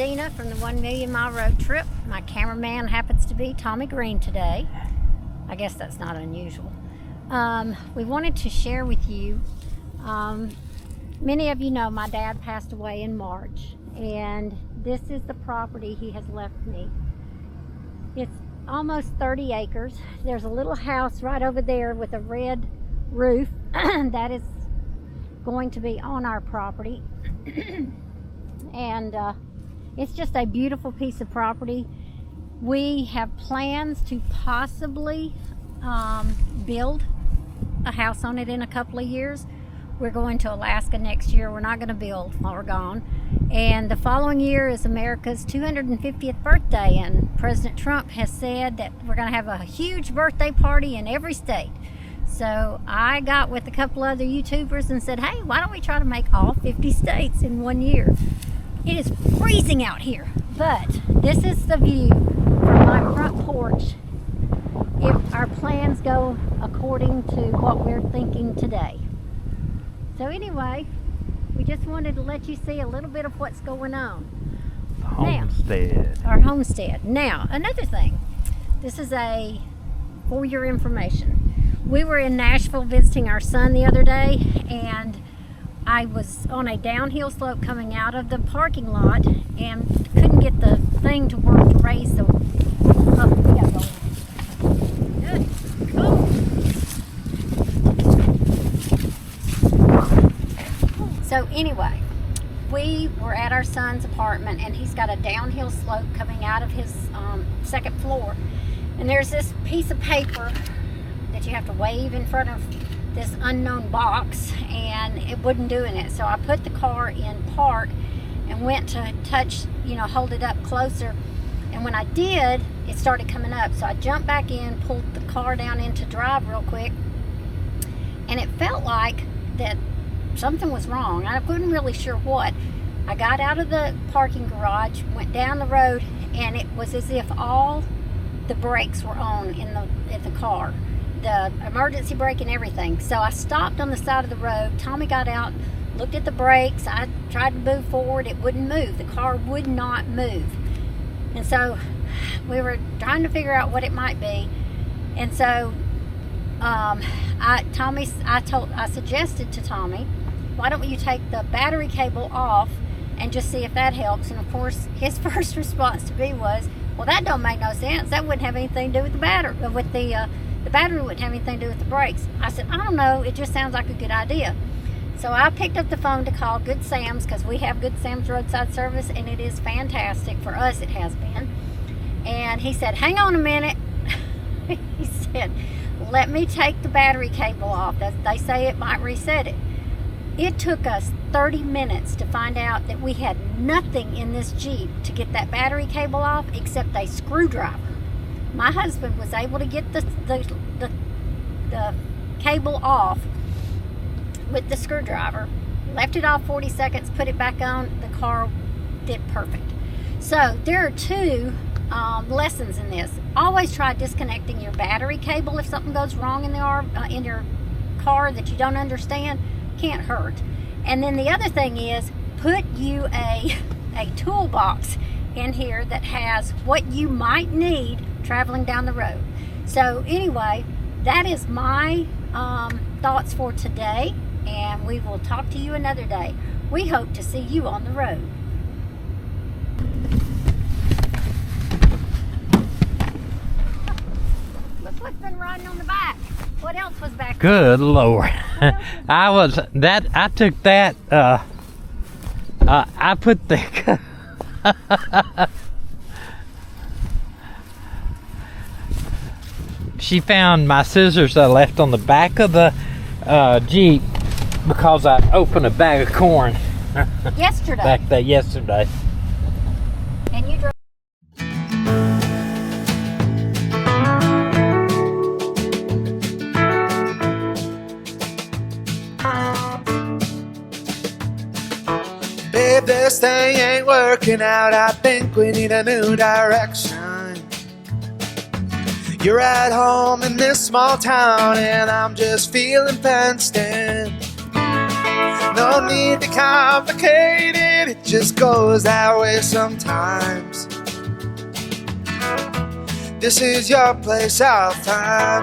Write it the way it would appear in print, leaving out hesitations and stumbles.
Dina from the 1 Million Mile Road Trip. My cameraman happens to be Tommy Green today. I guess that's not unusual. We wanted to share with you, many of you know my dad passed away in March, and this is the property he has left me. It's almost 30 acres. There's a little house right over there with a red roof that is going to be on our property. And it's just a beautiful piece of property. We have plans to possibly build a house on it in a couple of years. We're going to Alaska next year. We're not going to build while we're gone. And the following year is America's 250th birthday, and President Trump has said that we're going to have a huge birthday party in every state. So I got with a couple other YouTubers and said, hey, why don't we try to make all 50 states in 1 year? It is freezing out here, but this is the view from my front porch if our plans go according to what we're thinking today. So anyway, we just wanted to let you see a little bit of what's going on. Homestead. Our homestead. Now, another thing. This is for your information. We were in Nashville visiting our son the other day, and I was on a downhill slope coming out of the parking lot and couldn't get the thing to work to raise the... Oh, we gotta go. Good. Cool. So anyway, we were at our son's apartment, and he's got a downhill slope coming out of his second floor. And there's this piece of paper that you have to wave in front of this unknown box, and it wouldn't do it. So I put the car in park and went to touch, hold it up closer. And when I did, it started coming up. So I jumped back in, pulled the car down into drive real quick, and it felt like that something was wrong. I wasn't really sure what. I got out of the parking garage, went down the road, and it was as if all the brakes were on in the car. The emergency brake and everything. So I stopped on the side of the road. Tommy got out, looked at the brakes. I tried to move forward. It wouldn't move. The car would not move. And so we were trying to figure out what it might be. And so I suggested to Tommy, why don't you take the battery cable off and just see if that helps? And of course, his first response to me was, well, that don't make no sense. That wouldn't have anything to do with the battery, the battery wouldn't have anything to do with the brakes. I said, I don't know, it just sounds like a good idea. So I picked up the phone to call Good Sam's, because we have Good Sam's roadside service, and it is fantastic. For us, it has been. And he said, hang on a minute. He said, let me take the battery cable off. They say it might reset it. It took us 30 minutes to find out that we had nothing in this Jeep to get that battery cable off except a screwdriver. My husband was able to get the cable off with the screwdriver, left it off 40 seconds, put it back on, the car did perfect. So there are two lessons in this. Always try disconnecting your battery cable if something goes wrong in your car that you don't understand. Can't hurt. And then the other thing is, put you a toolbox in here that has what you might need traveling down the road. So anyway, that is my thoughts for today, and we will talk to you another day. We hope to see you on the road. Look what's been riding on the back. What else was back there? Good Lord. I took that, I put the, she found my scissors I left on the back of the Jeep because I opened a bag of corn. Yesterday. Back there yesterday. And you drove. Babe, this thing ain't working out. I think we need a new direction. You're at home in this small town, and I'm just feeling fenced in. No need to complicate it. it, it just goes that way sometimes. This is your place, I'll find.